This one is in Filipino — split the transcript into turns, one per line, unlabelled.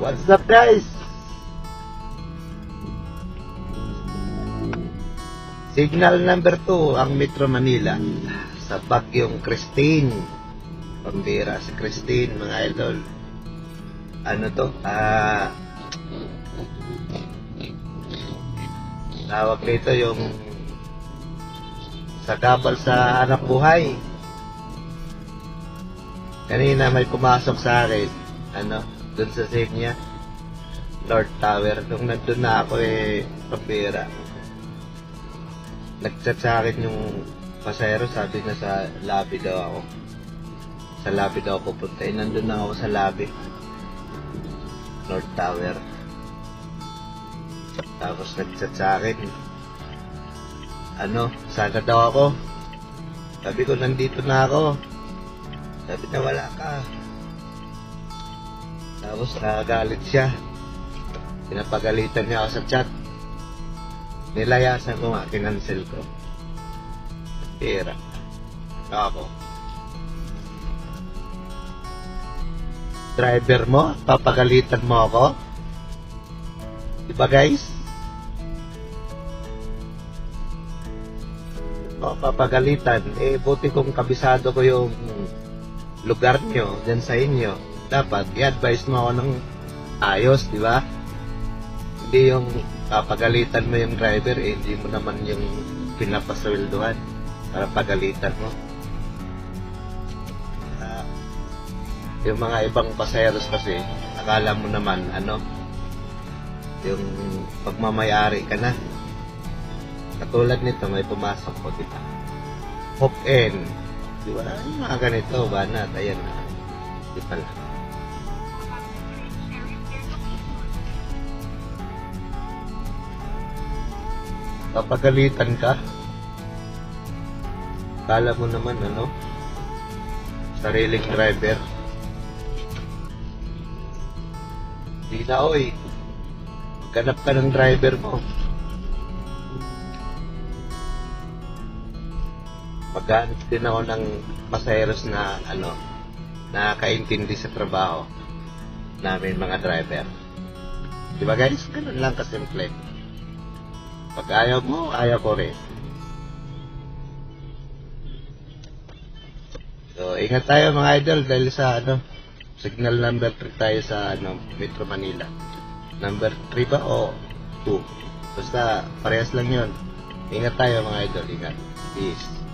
What's up, guys? Signal number 2 ang Metro Manila sa bagyong Christine. Pambira si Christine, mga idol. Ano to? Tawag nito yung sagabal sa hanap buhay. Kanina may pumasok sa akin, dun sa save niya, North Tower. Nung nandun na ako, pambira. Nag-chat sa akin yung pasahero, sabi na sa lobby daw ako. Sa lobby daw ako pupunta. Nandun na ako sa lobby, North Tower. Tapos nag-chat sa akin, sana daw ako. Sabi ko, nandito na ako. Sabi na, wala ka. Tapos nagalit siya. Pinapagalitan niya ako sa chat. Nilayasan ko nga, kinancel ko. Pera. Ako. Driver mo, papagalitan mo ako? Diba, guys? Papagalitan. Buti kong kabisado ko yung lugar nyo, dyan sa inyo. Dapat i-advise mo ako ng ayos, di ba? Hindi yung papagalitan mo yung driver, hindi mo naman yung pinapasawilduhan para pagalitan mo. Yung mga ibang pasayeros kasi, akala mo naman, yung pagmamayari ka na. Katulad nito, may pumasok ko, di ba? Hop-in. Di ba? Yung mga ganito, banat, ayan na. Di pala. Papagalitan ka, kala mo naman, sariling driver. Di na, oy. Maghanap ka ng driver mo. Maghanap din ako ng pasaheros na nakakaintindi sa trabaho namin, mga driver. Diba, guys? Ganun lang kasimple. Pag ayaw mo, ayaw ko rin. So, ingat tayo, mga idol, dahil sa signal number 3 tayo sa Metro Manila. Number 3 ba o 2? Basta parehas lang yun. Ingat tayo, mga idol. Ingat. Peace.